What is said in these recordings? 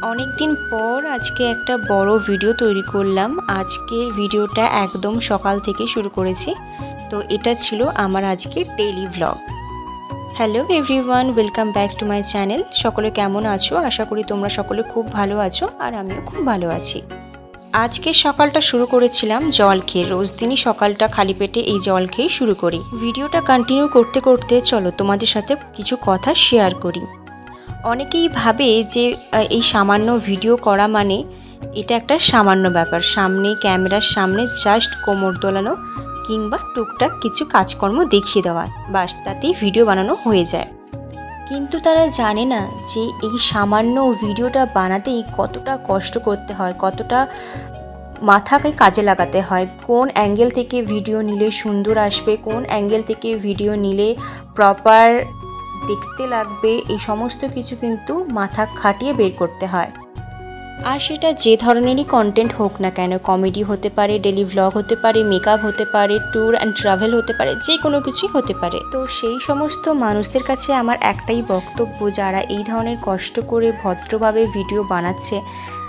অনেক দিন পর আজকে একটা বড় ভিডিও তৈরি করলাম। আজকের ভিডিওটা একদম সকাল থেকে শুরু করেছি। তো এটা ছিল আমার আজকের daily vlog. Hello everyone, welcome back to my channel. সকলে কেমন আছো? আশা করি তোমরা সকলে খুব ভালো আছো আর আমিও খুব ভালো আছি। আজকে সকালটা শুরু করেছিলাম জল খেয়ে। রোজ দিনই সকালটা খালি পেটে এই জল খেয়ে শুরু করি। ভিডিওটা কন্টিনিউ করতে করতে চলো তোমাদের সাথে কিছু কথা শেয়ার করি। অনেকেই ভাবে যে এই সামান্য ভিডিও করা মানে এটা একটা সামান্য ব্যাপার, সামনে ক্যামেরার সামনে জাস্ট কোমর দোলানো কিংবা টুকটাক কিছু কাজকর্ম দেখিয়ে দেওয়া, বাস তাতেই ভিডিও বানানো হয়ে যায়। কিন্তু তারা জানে না যে এই সামান্য ভিডিওটা বানাতেই কতটা কষ্ট করতে হয়, কতটা মাথাকে কাজে লাগাতে হয়। কোন অ্যাঙ্গেল থেকে ভিডিও নিলে সুন্দর আসবে, কোন অ্যাঙ্গেল থেকে ভিডিও নিলে প্রপার দেখতে লাগবে, এই সমস্ত কিছু কিন্তু মাথা খাটিয়ে বের করতে হয়। আর সেটা যে ধরনেরই কন্টেন্ট হোক না কেন, কমেডি হতে পারে, ডেলি ভ্লগ হতে পারে, মেকআপ হতে পারে, ট্যুর অ্যান্ড ট্রাভেল হতে পারে, যে কোনো কিছুই হতে পারে। তো সেই সমস্ত মানুষদের কাছে আমার একটাই বক্তব্য, যারা এই ধরনের কষ্ট করে ভদ্রভাবে ভিডিও বানাচ্ছে,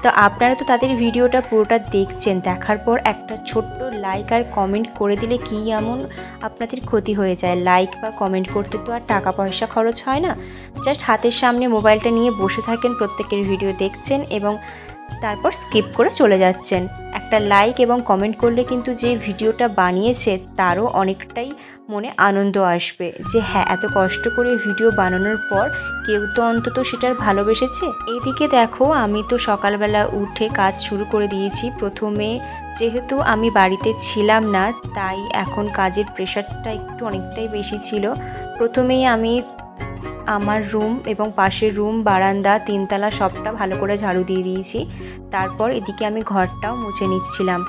তো আপনারা তো তাদের ভিডিওটা পুরোটা দেখছেন, দেখার পর একটা ছোট্ট লাইক আর কমেন্ট করে দিলে কি এমন আপনাদের ক্ষতি হয়ে যায়? লাইক বা কমেন্ট করতে তো আর টাকা পয়সা খরচ হয় না। জাস্ট হাতের সামনে মোবাইলটা নিয়ে বসে থাকেন, প্রত্যেকের ভিডিও দেখছেন এবং তারপর স্কিপ করে চলে যাচ্ছেন। একটা লাইক এবং কমেন্ট করলে কিন্তু যে ভিডিওটা বানিয়েছে তারও অনেকটাই মনে আনন্দ আসবে যে হ্যাঁ, এত কষ্ট করে ভিডিও বানানোর পর কেউ তো অন্তত সেটার ভালোবেসেছে। এইদিকে দেখো, আমি তো সকালবেলা উঠে কাজ শুরু করে দিয়েছি। প্রথমে যেহেতু আমি বাড়িতে ছিলাম না, তাই এখন কাজের প্রেশারটা একটু অনেকটাই বেশি ছিল। প্রথমেই আমি আমার রুম এবং পাশের রুম, বারান্দা, তিনতলা সবটা ভালো করে ঝাড়ু দিয়ে দিয়েছি। তারপর এদিকে আমি ঘরটাও মুছে নিচ্ছিলাম।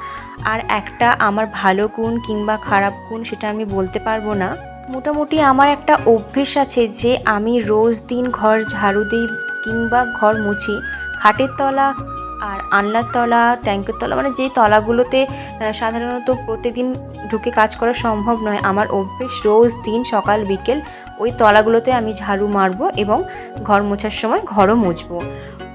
আর একটা আমার ভালো গুণ কিংবা খারাপ গুণ সেটা আমি বলতে পারবো না, মোটামুটি আমার একটা অভ্যেস আছে যে আমি রোজ দিন ঘর ঝাড়ু দিই কিংবা ঘর মুছি। খাটের তলা আর আনলার তলা, ট্যাঙ্কের তলা, মানে যে তলাগুলোতে সাধারণত প্রতিদিন ঢুকে কাজ করা সম্ভব নয়, আমার অভ্যেস রোজ দিন সকাল বিকেল ওই তলাগুলোতে আমি ঝাড়ু মারবো এবং ঘর মোছার সময় ঘরও মুছবো।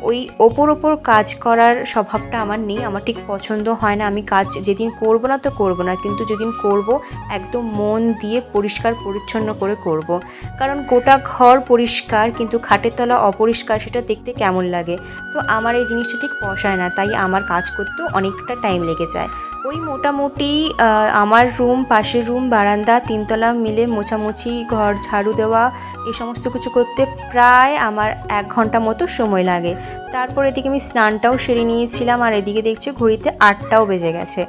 ওই ওপর কাজ করার স্বভাবটা আমার নেই, আমার ঠিক পছন্দ হয় না। আমি কাজ যেদিন করবো না তো করবো না, কিন্তু যেদিন করব একদম মন দিয়ে পরিষ্কার পরিচ্ছন্ন করে করব। কারণ গোটা ঘর পরিষ্কার কিন্তু খাটের তলা অপরিষ্কার, সেটা দেখতে কেমন লাগে। তো আমার এই জিনিসটা ঠিক পোষায় না, তাই আমার কাজ করতেও অনেকটা টাইম লেগে যায়। ওই মোটামুটি আমার রুম, পাশের রুম, বারান্দা, তিনতলা মিলে মোছামুছি, ঘর ঝাড়ু দেওয়া, এই সমস্ত কিছু করতে প্রায় আমার 1 ঘন্টা মতো সময় লাগে। তারপর এদিকে আমি স্নানটাও সেরে নিয়েছিলাম, আর এদিকে দেখছি ঘড়িতে 8টাও বেজে গেছে।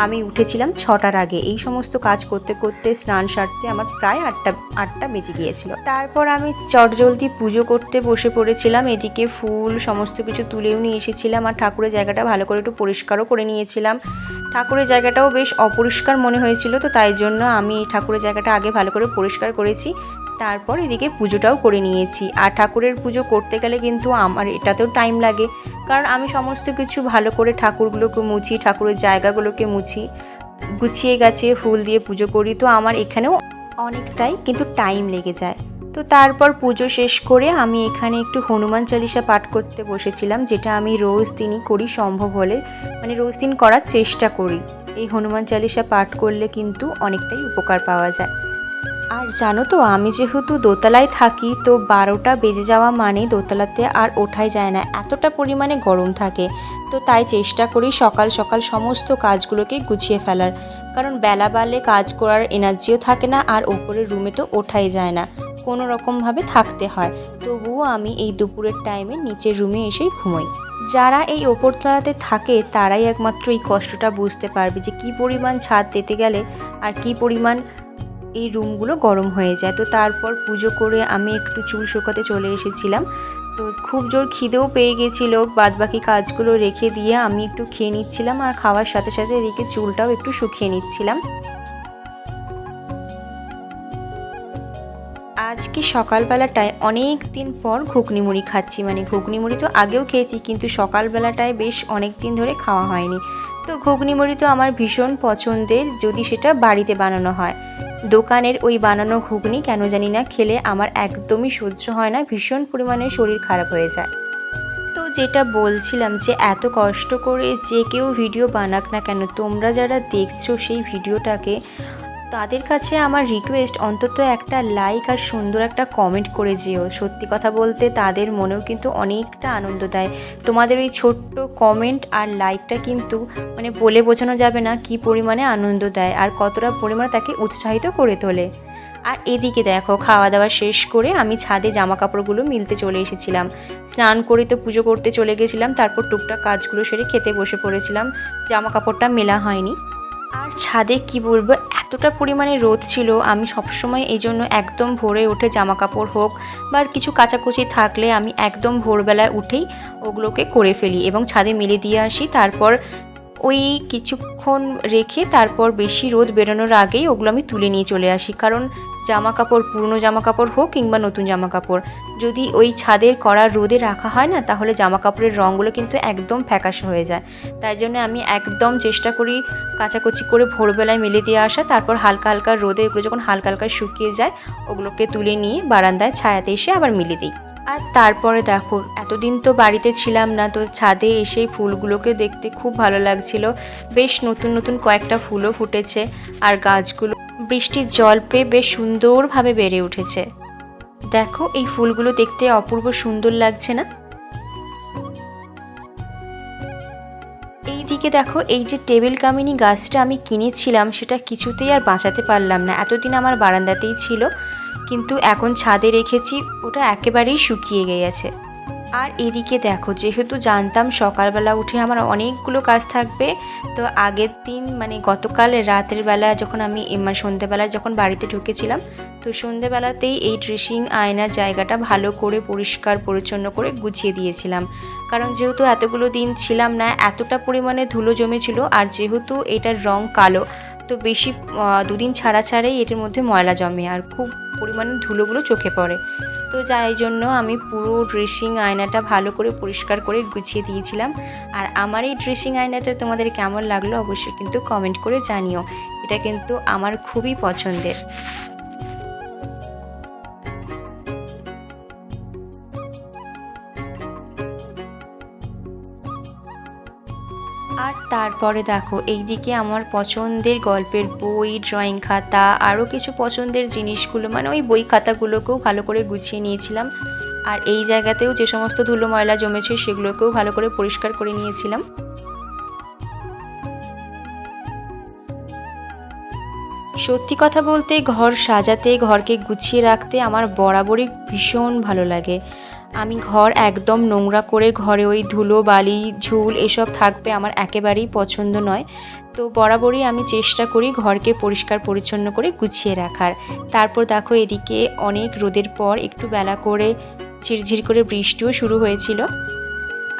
আমি উঠেছিলাম 6টার আগে। এই সমস্ত কাজ করতে করতে স্নান সারতে আমার প্রায় 8টা বেজে গিয়েছিল। তারপর আমি চটজলদি পুজো করতে বসে পড়েছিলাম। এদিকে ফুল সমস্ত কিছু তুলেও নিয়ে এসেছিলাম, আর ঠাকুরের জায়গাটা ভালো করে একটু পরিষ্কারও করে নিয়েছিলাম। ঠাকুরের জায়গাটাও বেশ অপরিষ্কার মনে হয়েছিল, তো তাই জন্য আমি এই ঠাকুরের জায়গাটা আগে ভালো করে পরিষ্কার করেছি। তারপর এদিকে পুজোটাও করে নিয়েছি। আর ঠাকুরের পুজো করতে গেলে কিন্তু আমার এটাতেও টাইম লাগে, কারণ আমি সমস্ত কিছু ভালো করে ঠাকুরগুলোকে মুছি, ঠাকুরের জায়গাগুলোকে মুছি, গুছিয়ে গাছিয়ে ফুল দিয়ে পুজো করি। তো আমার এখানেও অনেকটাই কিন্তু টাইম লেগে যায়। তো তারপর পুজো শেষ করে আমি এখানে একটু হনুমান চালিসা পাঠ করতে বসেছিলাম, যেটা আমি রোজ দিনই করি সম্ভব হলে, মানে রোজ দিন করার চেষ্টা করি। এই হনুমান চালিসা পাঠ করলে কিন্তু অনেকটাই উপকার পাওয়া যায়। আর জানো তো, আমি যেহেতু দোতলায় থাকি, তো 12টা বেজে যাওয়া মানে দোতলাতে আর ওঠাই যায় না, এতটা পরিমাণে গরম থাকে। তো তাই চেষ্টা করি সকাল সকাল সমস্ত কাজগুলোকে গুছিয়ে ফেলার, কারণ বেলা বাড়লে কাজ করার এনার্জিও থাকে না, আর ওপরের রুমে তো ওঠাই যায় না, কোনো রকমভাবে থাকতে হয়। তবুও আমি এই দুপুরের টাইমে নিচের রুমে এসেই ঘুমোই। যারা এই ওপরতলাতে থাকে তারাই একমাত্র এই কষ্টটা বুঝতে পারবে যে কী পরিমাণ ছাদ দিতে গেলে আর কী পরিমাণ এই রুমগুলো গরম হয়ে যায়। তো তারপর পুজো করে আমি একটু চুল শুকাতে চলে এসেছিলাম। তো খুব জোর খিদেও পেয়ে গেছিলো, বাদবাকি কাজগুলো রেখে দিয়ে আমি একটু খেয়ে নিচ্ছিলাম, আর খাওয়ার সাথে সাথে এদিকে চুলটাও একটু শুকিয়ে নিচ্ছিলাম। আজকে সকালবেলাটায় অনেক দিন পর ঘুগনি মুড়ি খাচ্ছি। মানে ঘুগনি মুড়ি তো আগেও খেয়েছি, কিন্তু সকালবেলাটায় বেশ অনেক দিন ধরে খাওয়া হয়নি। তো ঘুগনি মুড়ি তো আমার ভীষণ পছন্দের, যদি সেটা বাড়িতে বানানো হয়। দোকানের ওই বানানো ঘুগনি কেন জানি না খেলে আমার একদমই সহ্য হয় না, ভীষণ পরিমাণে শরীর খারাপ হয়ে যায়। তো যেটা বলছিলাম যে এত কষ্ট করে যে কেউ ভিডিও বানাক না কেন, তোমরা যারা দেখছো সেই ভিডিওটাকে, তাদের কাছে আমার রিকোয়েস্ট অন্তত একটা লাইক আর সুন্দর একটা কমেন্ট করে যেও। সত্যি কথা বলতে তাদের মনেও কিন্তু অনেকটা আনন্দ দেয়। তোমাদের ওই ছোট্ট কমেন্ট আর লাইকটা কিন্তু মানে বলে বোঝানো যাবে না কী পরিমাণে আনন্দ দেয় আর কতটা পরিমাণে তাকে উৎসাহিত করে তোলে। আর এদিকে দেখো, খাওয়া দাওয়া শেষ করে আমি ছাদে জামা কাপড়গুলো মিলতে চলে এসেছিলাম। স্নান করে তো পুজো করতে চলে গেছিলাম, তারপর টুকটাক কাজগুলো সেরে খেতে বসে পড়েছিলাম। জামা কাপড়টা মেলা হয়নি। আর ছাদে কি বলবো, এতটা পরিমাণে রোদ ছিল, আমি সবসময় এই জন্য একদম ভোরে উঠে জামা কাপড় হোক বা কিছু কাচাকুচি থাকলে আমি একদম ভোরবেলায় উঠেই ওগুলোকে করে ফেলি এবং ছাদে মেলে দিয়ে আসি। তারপর ওই কিছুক্ষণ রেখে তারপর বেশি রোদ বেরোনোর আগেই ওগুলো আমি তুলে নিয়ে চলে আসি। কারণ জামা কাপড়, পুরনো জামা কাপড় হোক কিংবা নতুন জামা কাপড়, যদি ওই ছাদের কড়া রোদে রাখা হয় না, তাহলে জামা কাপড়ের রঙগুলো কিন্তু একদম ফ্যাকাশে হয়ে যায়। তাই জন্য আমি একদম চেষ্টা করি কাচাকুচি করে ভোরবেলায় মেলে দিয়ে আসা। তারপর হালকা হালকা রোদে ওগুলো যখন হালকা হালকা শুকিয়ে যায়, ওগুলোকে তুলে নিয়ে বারান্দায় ছায়াতে এসে আবার মেলে দিই। আর তারপরে দেখো, এতদিন তো বাড়িতে ছিলাম না, তো ছাদে এসে ফুলগুলোকে দেখতে খুব ভালো লাগছিল। বেশ নতুন নতুন কয়েকটা ফুলও ফুটেছে আর গাছগুলো বৃষ্টির জল পেয়ে বেশ সুন্দরভাবে বেড়ে উঠেছে। দেখো, এই ফুলগুলো দেখতে অপূর্ব সুন্দর লাগছে না? এইদিকে দেখো, এই যে টেবিল কামিনী গাছটা আমি কিনেছিলাম, সেটা কিছুতেই আর বাঁচাতে পারলাম না। এতদিন আমার বারান্দাতেই ছিল, কিন্তু এখন ছাদে রেখেছি, ওটা একেবারেই শুকিয়ে গিয়েছে। আর এদিকে দেখো, যেহেতু জানতাম সকালবেলা উঠে আমার অনেকগুলো কাজ থাকবে, তো আগের দিন মানে গতকাল রাতের বেলা যখন আমি সন্ধ্যেবেলা যখন বাড়িতে ঢুকেছিলাম, তো সন্ধ্যেবেলাতেই এই ড্রেসিং আয়নার জায়গাটা ভালো করে পরিষ্কার পরিচ্ছন্ন করে গুছিয়ে দিয়েছিলাম। কারণ যেহেতু এতগুলো দিন ছিলাম না, এতটা পরিমাণে ধুলো জমেছিল, আর যেহেতু এটার রং কালো, তো বেশি দুদিন ছাড়া ছাড়াই এটার মধ্যে ময়লা জমে আর খুব পরিমাণে ধুলোগুলো চোখে পড়ে। তো যাই জন্য আমি পুরো ড্রেসিং আয়নাটা ভালো করে পরিষ্কার করে গুছিয়ে দিয়েছিলাম। আর আমার এই ড্রেসিং আয়নাটা তোমাদের কেমন লাগলো অবশ্যই কিন্তু কমেন্ট করে জানিও। এটা কিন্তু আমার খুবই পছন্দের। আর তারপরে দেখো, এইদিকে আমার পছন্দের গল্পের বই, ড্রয়িং খাতা, আরও কিছু পছন্দের জিনিসগুলো মানে ওই বই খাতাগুলোকেও ভালো করে গুছিয়ে নিয়েছিলাম। আর এই জায়গাতেও যে সমস্ত ধুলো ময়লা জমেছে সেগুলোকেও ভালো করে পরিষ্কার করে নিয়েছিলাম। সত্যি কথা বলতে, ঘর সাজাতে, ঘরকে গুছিয়ে রাখতে আমার বরাবরই ভীষণ ভালো লাগে। আমি ঘর একদম নোংরা করে ঘরে ওই ধুলো বালি ঝুল এসব থাকবে আমার একেবারেই পছন্দ নয়। তো বরাবরই আমি চেষ্টা করি ঘরকে পরিষ্কার পরিচ্ছন্ন করে গুছিয়ে রাখার। তারপর দেখো, এদিকে অনেক রোদের পর একটু বেলা করে ঝিরঝির করে বৃষ্টিও শুরু হয়েছিল।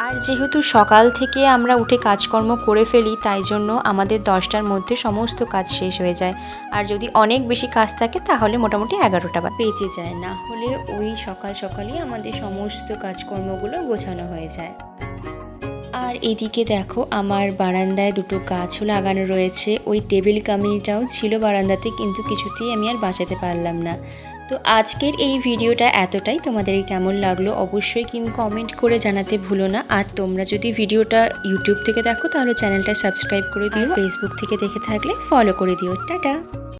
আর যেহেতু সকাল থেকে আমরা উঠে কাজকর্ম করে ফেলি, তাই জন্য আমাদের 10টার মধ্যে সমস্ত কাজ শেষ হয়ে যায়। আর যদি অনেক বেশি কাজ থাকে তাহলে মোটামুটি 11টা বেজে যায়, না হলে ওই সকাল সকালই আমাদের সমস্ত কাজকর্মগুলো গোছানো হয়ে যায়। আর এদিকে দেখো, আমার বারান্দায় দুটো গাছও লাগানো রয়েছে। ওই টেবিল কামিনীটাও ছিল বারান্দাতে, কিন্তু কিছুতেই আমি আর বাঁচাতে পারলাম না। তো আজকের এই ভিডিওটা এতটাই। তোমাদের কেমন লাগলো অবশ্যই কিন্তু কমেন্ট করে জানাতে ভুলো না। আর তোমরা যদি ভিডিওটা ইউটিউব থেকে দেখো তাহলে চ্যানেলটা সাবস্ক্রাইব করে দিও, ফেসবুক থেকে দেখে থাকলে ফলো করে দিও। টাটা।